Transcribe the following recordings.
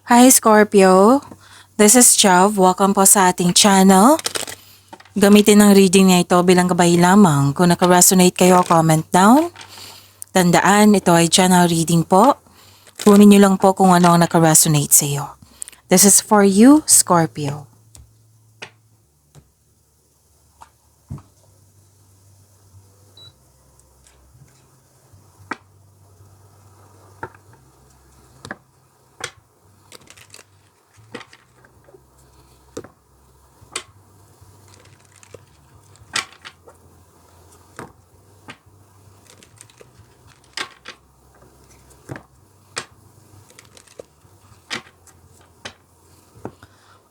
Hi Scorpio, this is Jav. Welcome po sa ating channel. Gamitin ang reading na ito bilang gabay lamang. Kung naka-resonate kayo, comment down. Tandaan, ito ay channel reading po. Kunin niyo lang po kung ano ang naka-resonate sa iyo. This is for you, Scorpio.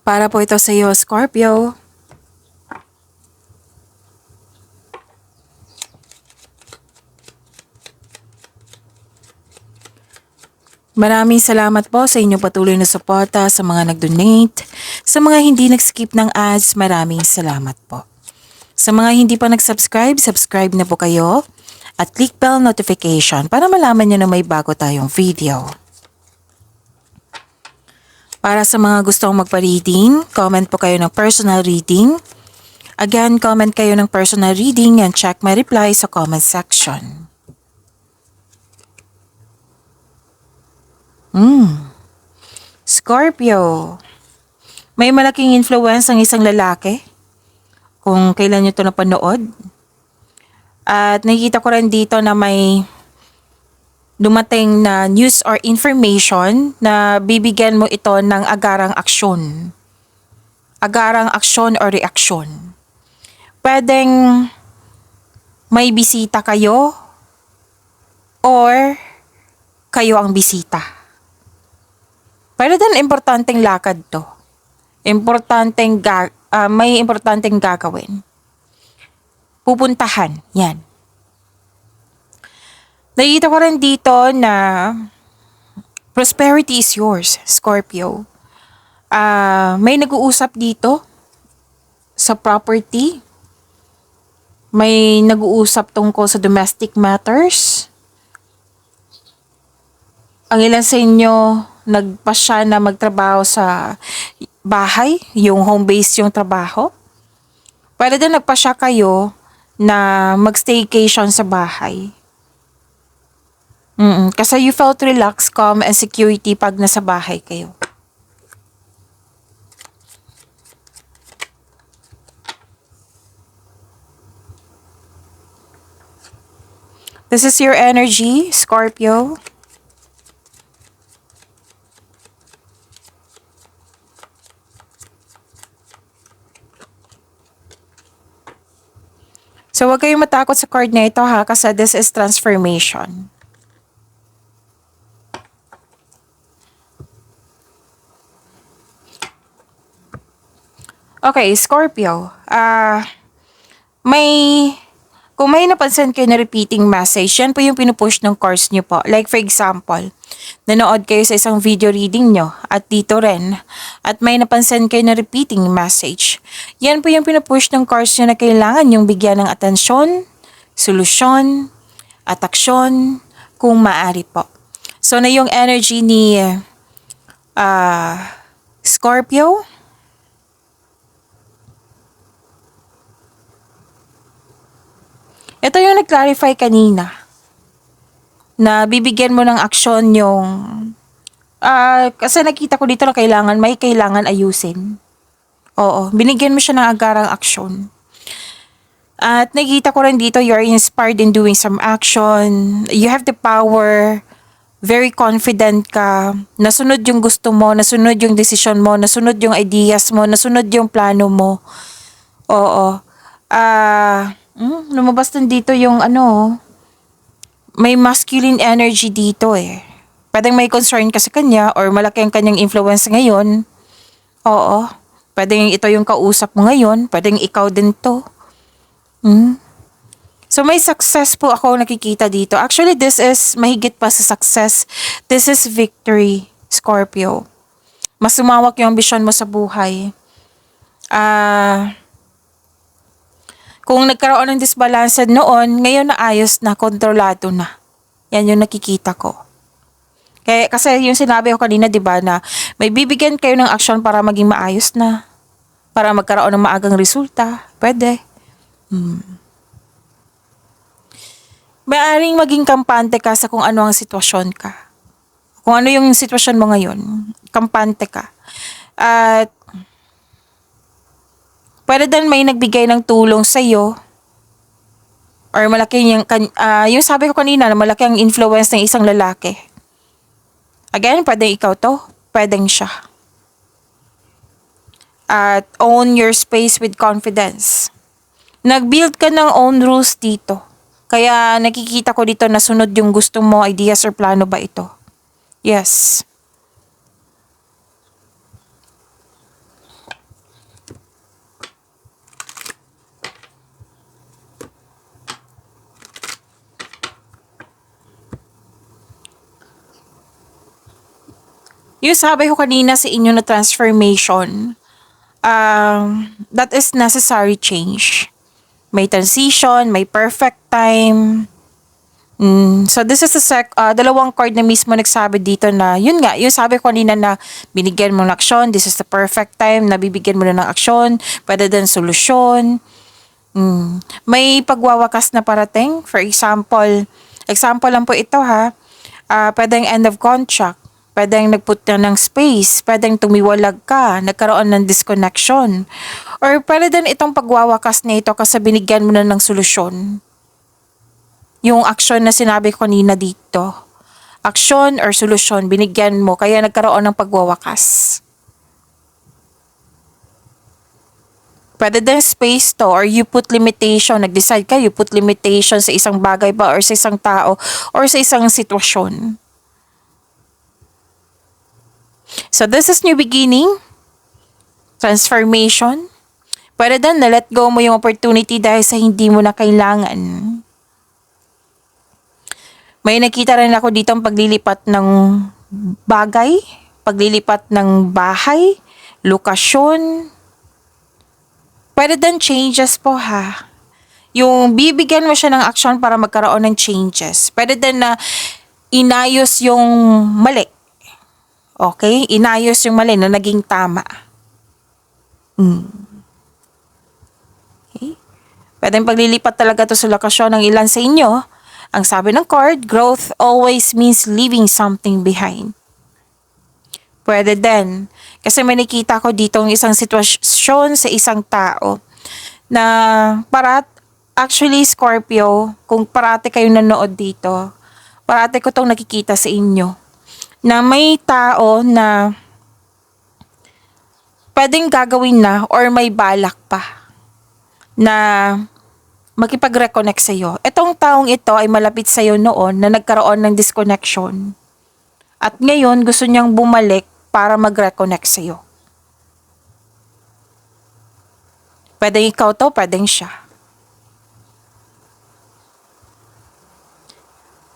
Para po ito sa iyo, Scorpio. Maraming salamat po sa inyong patuloy na suporta, sa mga nag-donate, sa mga hindi nag-skip ng ads, maraming salamat po. Sa mga hindi pa nag-subscribe, subscribe na po kayo at click bell notification para malaman nyo na may bago tayong video. Para sa mga gustong magpa-reading, comment po kayo ng personal reading. Again, comment kayo ng personal reading and check my reply sa comment section. Scorpio, may malaking influence ang isang lalaki kung kailan nyo ito napanood. At nakikita ko rin dito na may dumating na news or information na bibigyan mo ito ng agarang aksyon. Agarang aksyon o reaksyon. Pwedeng may bisita kayo or kayo ang bisita. Pero din importanteng lakad to. May importanteng gagawin. Pupuntahan, yan. Nakikita ko rin dito na prosperity is yours, Scorpio. May nag-uusap dito sa property. May nag-uusap tungkol sa domestic matters. Ang ilan sa inyo nagpasya na magtrabaho sa bahay, yung home base yung trabaho. Pwede din nagpasya kayo na mag-staycation sa bahay. Kasi you felt relaxed, calm, and security pag nasa bahay kayo. This is your energy, Scorpio. So huwag kayong matakot sa card na ito ha, kasi this is transformation. Okay, Scorpio. Kung may napansin kayo na repeating message, yan po yung pinupush ng cards nyo po. Like for example, nanood kayo sa isang video reading nyo at dito rin. At may napansin kayo na repeating message. Yan po yung pinupush ng cards nyo na kailangan yung bigyan ng atensyon, solusyon, at aksyon kung maaari po. So na yung energy ni Scorpio. Ito yung nag-clarify kanina na bibigyan mo ng aksyon yung kasi nakita ko dito na may kailangan ayusin. Oo, binigyan mo siya ng agarang aksyon. At nakita ko rin dito you're inspired in doing some action. You have the power, very confident ka, nasunod yung gusto mo, nasunod yung decision mo, nasunod yung ideas mo, nasunod yung plano mo. Oo. Lumabas din dito yung may masculine energy dito eh. Pwedeng may concern ka sa kanya or malaki ang kanyang influence ngayon. Oo. Pwedeng ito yung kausap mo ngayon. Pwedeng ikaw din to. So may success po ako nakikita dito. Actually, this is mahigit pa sa success. This is victory, Scorpio. Mas sumawak yung ambisyon mo sa buhay. Kung nagkaroon ng disbalanced noon, ngayon na ayos na, kontrolado na. Yan yung nakikita ko. Kaya, kasi yung sinabi ko kanina, di ba, na may bibigyan kayo ng aksyon para maging maayos na, para magkaroon ng maagang resulta. Pwede. Maaring maging kampante ka sa kung ano ang sitwasyon ka. Kung ano yung sitwasyon mo ngayon, kampante ka. At pwede din may nagbigay ng tulong sa iyo or malaki yung sabi ko kanina na malaki ang influence ng isang lalaki. Again, pwede ikaw to, pwedeng siya. At own your space with confidence. Nag-build ka ng own rules dito. Kaya nakikita ko dito na sunod yung gusto mo, ideas or plano ba ito? Yes. Yung sabi ko kanina sa inyo na transformation, that is necessary change. May transition, may perfect time. So this is dalawang card na mismo nagsabi dito na, yun nga, yung sabi ko kanina na binigyan mo ng aksyon, this is the perfect time na bibigyan mo na ng aksyon, pwede din solusyon. May pagwawakas na parating. For example lang po ito ha, pwedeng end of contract, pwedeng nagput na ng space, pwedeng tumiwalag ka, nagkaroon ng disconnection. Or pwede din itong pagwawakas na ito kasi binigyan mo na ng solusyon. Yung aksyon na sinabi ko kanina dito. Aksyon or solusyon, binigyan mo, kaya nagkaroon ng pagwawakas. Pwede din space to or you put limitation, nag-decide ka, you put limitation sa isang bagay ba or sa isang tao or sa isang sitwasyon. So this is new beginning, transformation. Pwede din na let go mo yung opportunity dahil sa hindi mo na kailangan. May nakita rin ako dito ang paglilipat ng bagay, paglilipat ng bahay, lokasyon. Pwede din changes po ha. Yung bibigyan mo siya ng action para magkaroon ng changes. Pwede din na inayos yung mali. Okay? Inayos yung mali na naging tama. Okay? Pwede paglilipat talaga to sa lokasyon ng ilan sa inyo. Ang sabi ng card, growth always means leaving something behind. Pwede din. Kasi may nakita ko dito ng isang sitwasyon sa isang tao na actually Scorpio, kung parati kayong nanood dito, parati ko tong nakikita sa inyo na may tao na pwedeng gagawin na or may balak pa na makipag-reconnect sa'yo. Itong taong ito ay malapit sa'yo noon na nagkaroon ng disconnection. At ngayon, gusto niyang bumalik para mag-reconnect sa'yo. Pwedeng ikaw to, pwedeng siya.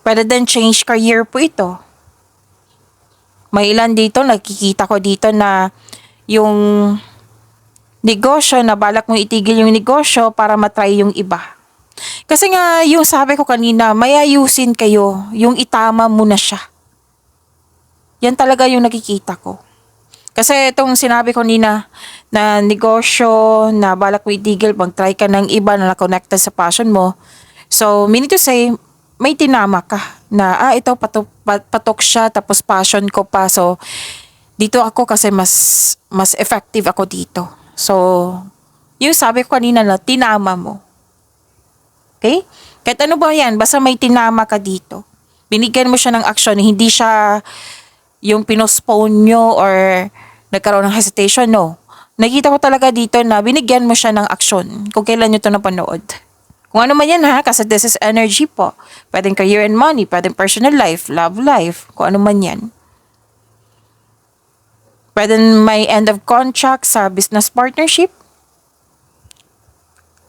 Pwede din change career po ito. May ilan dito, nakikita ko dito na yung negosyo, na balak mo itigil yung negosyo para matry yung iba. Kasi nga, yung sabi ko kanina, may ayusin kayo, yung itama mo na siya. Yan talaga yung nakikita ko. Kasi itong sinabi ko kanina, na negosyo, na balak mo itigil, mag-try ka ng iba na na-connected sa passion mo. So, meaning to say, may tinama ka na, ito patok siya, tapos passion ko pa. So, dito ako kasi mas effective ako dito. So, yung sabi ko kanina na, tinama mo. Okay? Kahit ano ba yan, basta may tinama ka dito. Binigyan mo siya ng action, hindi siya yung pinospone nyo or nagkaroon ng hesitation, no. Nakita ko talaga dito na binigyan mo siya ng action kung kailan nyo ito napanood. Kung ano man yan ha, kasi this is energy po. Pwedeng career and money, pwedeng personal life, love life, kung ano man yan. Pwedeng may end of contract sa business partnership.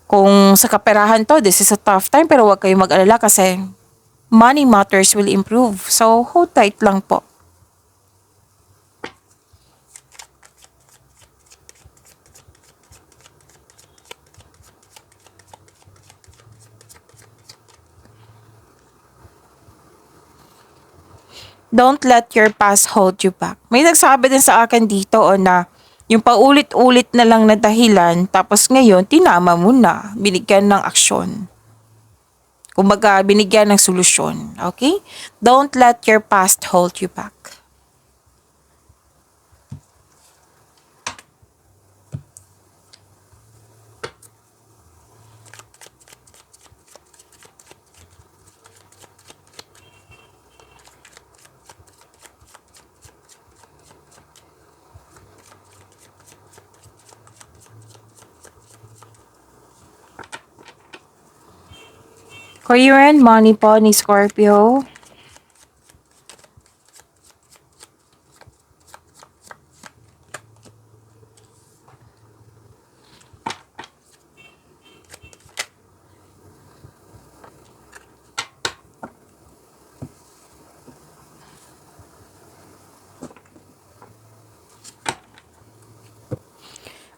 Kung sa kaperahan to, this is a tough time, pero huwag kayong mag-alala kasi money matters will improve. So, hold tight lang po. Don't let your past hold you back. May nagsabi din sa akin dito na yung paulit-ulit na lang na dahilan, tapos ngayon, tinama mo na, binigyan ng aksyon. Kumbaga, binigyan ng solusyon. Okay? Don't let your past hold you back. Career and money po ni Scorpio.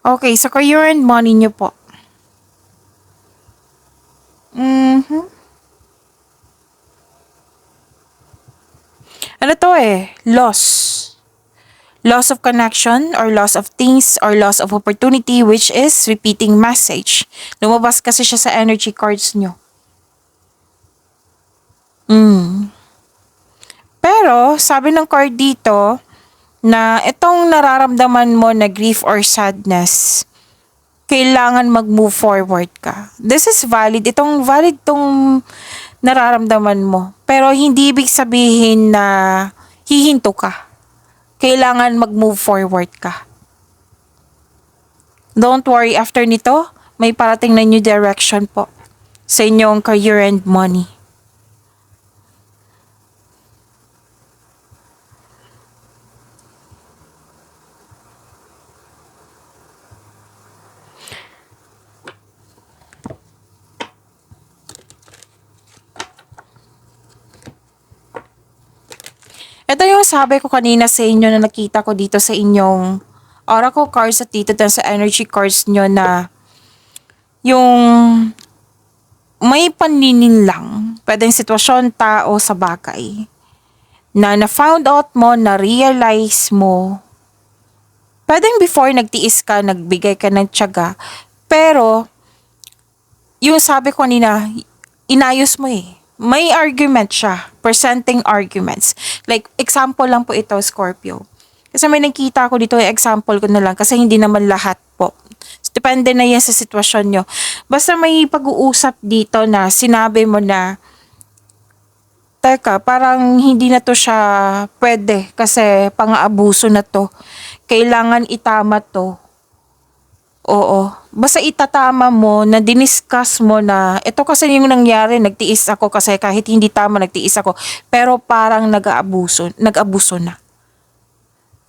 Okay, sa career and money nyo po. Ano to loss. Loss of connection or loss of things or loss of opportunity, which is repeating message. Lumabas kasi siya sa energy cards nyo. Pero, sabi ng card dito, na itong nararamdaman mo na grief or sadness, kailangan mag-move forward ka. This is valid. Itong valid tong nararamdaman mo. Pero hindi ibig sabihin na hihinto ka. Kailangan mag-move forward ka. Don't worry, after nito, may parating na new direction po sa inyong career and money. Ito yung sabi ko kanina sa inyo na nakita ko dito sa inyong oracle cards at dito sa energy cards nyo na yung may paninin lang, pwedeng sitwasyon, tao, sa bagay, na na-found out mo, na-realize mo, pwedeng before nagtiis ka, nagbigay ka ng tiyaga, pero yung sabi ko kanina, inayos mo may argument siya, presenting arguments. Like, example lang po ito, Scorpio. Kasi may nakita ko dito, example ko na lang, kasi hindi naman lahat po. So, depende na yan sa sitwasyon nyo. Basta may pag-uusap dito na sinabi mo na, teka, parang hindi na to siya pwede, kasi pang-aabuso na to. Kailangan itama to. Oo. Basta itatama mo na diniscuss mo na ito kasi yung nangyari, nagtiis ako kasi kahit hindi tama nagtiis ako. Pero parang nag-abuso na.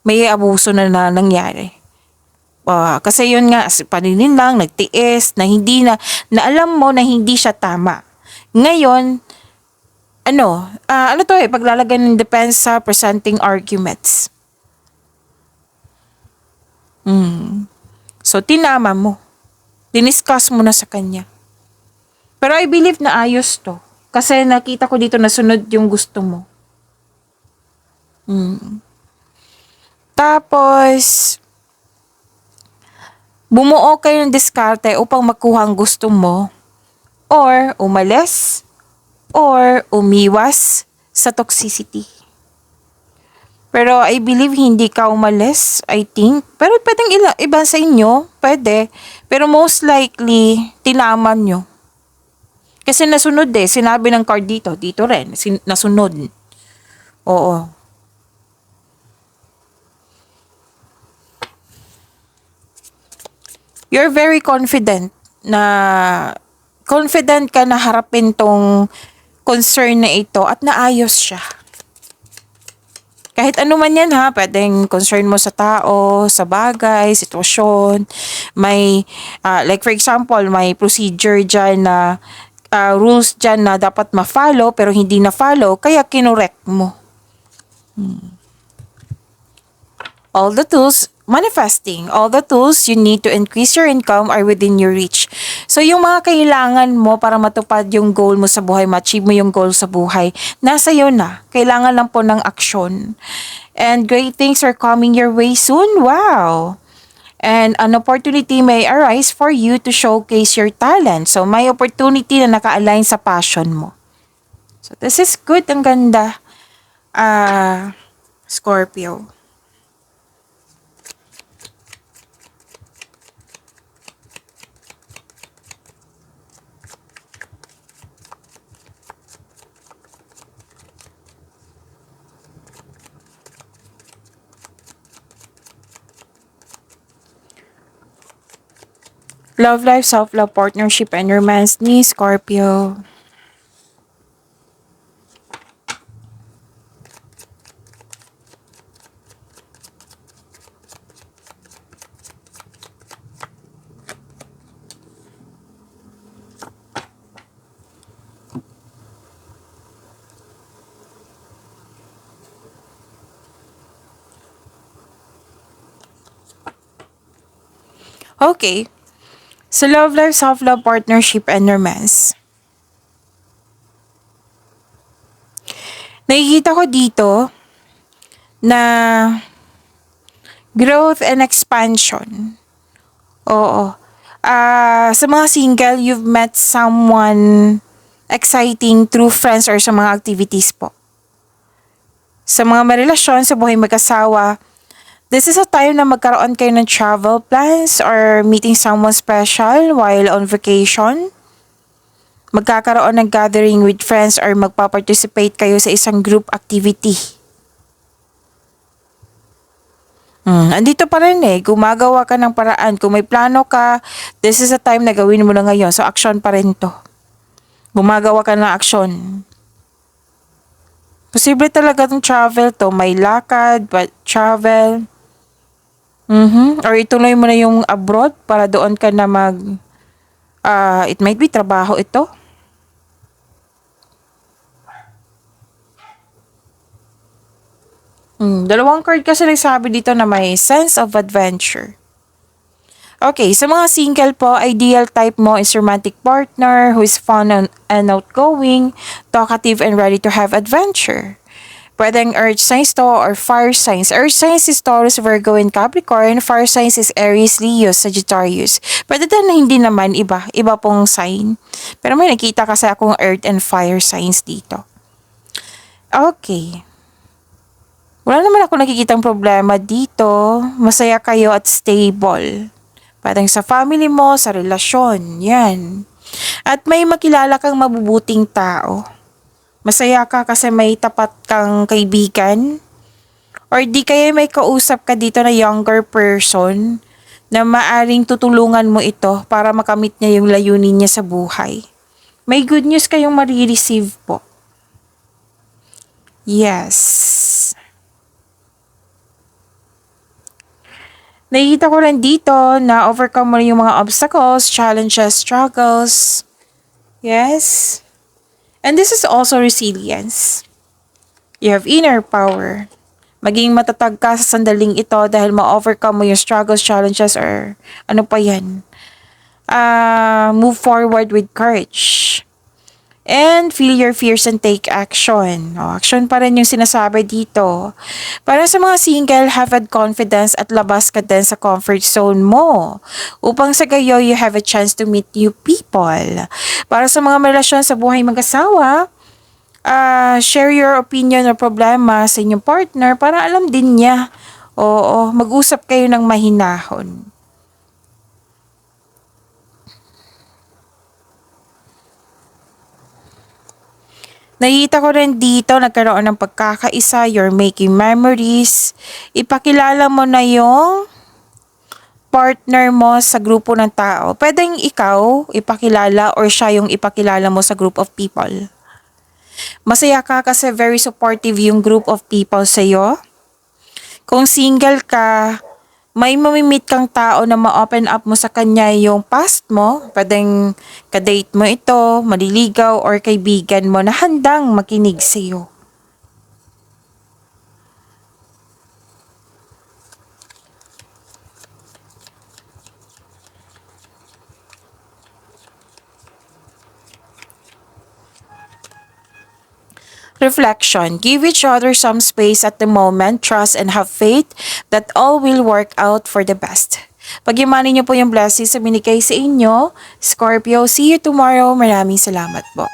May abuso na nangyari. Kasi yun nga, paninin lang, nagtiis, na hindi na alam mo na hindi siya tama. Ngayon, ano to paglalagay ng depensa, presenting arguments. So, tinama mo. Diniscuss mo na sa kanya. Pero I believe na ayos to. Kasi nakita ko dito na sunod yung gusto mo. Tapos, bumuo kayo ng diskarte upang makuha ang gusto mo. Or umalis. Or umiwas sa toxicity. Pero I believe hindi ka umalis, I think. Pero pwedeng iba sa inyo, pwede. Pero most likely, tinaman nyo. Kasi nasunod sinabi ng card dito rin, nasunod. Oo. You're very confident ka na harapin tong concern na ito at naayos siya. Kahit ano man yan pwedeng concern mo sa tao, sa bagay, sitwasyon, may, like for example, may procedure dyan na, rules dyan na dapat ma-follow pero hindi na-follow, kaya kinorek mo. All the tools you need to increase your income are within your reach. So, yung mga kailangan mo para matupad yung goal mo sa buhay, ma-achieve mo yung goal sa buhay, nasa iyo na. Kailangan lang po ng aksyon. And great things are coming your way soon. Wow! And an opportunity may arise for you to showcase your talent. So, may opportunity na naka-align sa passion mo. So, this is good. Ang ganda. Scorpio. Love life, self-love, partnership, and romance ni Scorpio. Okay. So, love life, self-love, partnership, and romance. Nakikita ko dito na growth and expansion. Oo. Sa mga single, you've met someone exciting through friends or sa mga activities po. Sa mga marelasyon, sa buhay mag-asawa, this is a time na magkaroon kayo ng travel plans or meeting someone special while on vacation. Magkakaroon ng gathering with friends or magpa-participate kayo sa isang group activity. Andito pa rin gumagawa ka ng paraan. Kung may plano ka, this is a time na gawin mo na ngayon. So, action pa rin to. Gumagawa ka ng action. Posible talaga itong travel to. May lakad, but travel. Or ituloy mo na yung abroad para doon ka na it might be trabaho ito. Dalawang card kasi nagsabi dito na may sense of adventure. Okay, sa mga single po, ideal type mo is romantic partner who is fun and outgoing, talkative and ready to have adventure. Pwedeng earth signs to or fire signs. Earth signs is Taurus, Virgo, and Capricorn. Fire signs is Aries, Leo, Sagittarius. Pwede din na hindi naman iba pong sign. Pero may nakita kasi akong earth and fire signs dito. Okay. Wala naman ako nakikitang problema dito. Masaya kayo at stable. Parang sa family mo, sa relasyon, yan. At may makilala kang mabubuting tao. Masaya ka kasi may tapat kang kaibigan. Or di kaya may kausap ka dito na younger person na maaring tutulungan mo ito para makamit niya yung layunin niya sa buhay. May good news kayong marireceive po. Yes. Nakikita ko rin dito na overcome mo yung mga obstacles, challenges, struggles. Yes. And this is also resilience. You have inner power. Maging matatag ka sa sandaling ito dahil ma-overcome mo yung struggles, challenges, or ano pa yan. Move forward with courage. And feel your fears and take action. Action pa rin yung sinasabi dito. Para sa mga single, have confidence at labas ka din sa comfort zone mo. Upang sa gayo, you have a chance to meet new people. Para sa mga relasyon sa buhay mag-asawa, share your opinion or problema sa inyong partner para alam din niya. Oo, mag-usap kayo ng mahinahon. Nakita ko rin dito, nagkaroon ng pagkakaisa, you're making memories. Ipakilala mo na yung partner mo sa grupo ng tao. Pwedeng ikaw ipakilala or siya yung ipakilala mo sa group of people. Masaya ka kasi very supportive yung group of people sa'yo. Kung single ka, may mamimit kang tao na ma-open up mo sa kanya yung past mo. Pwedeng kadate mo ito, maliligaw, or kaibigan mo na handang makinig sa'yo. Reflection. Give each other some space at the moment, trust and have faith that all will work out for the best. Pag-imanin niyo po yung blessings sa binigay sa inyo, Scorpio. See you tomorrow. Maraming salamat po.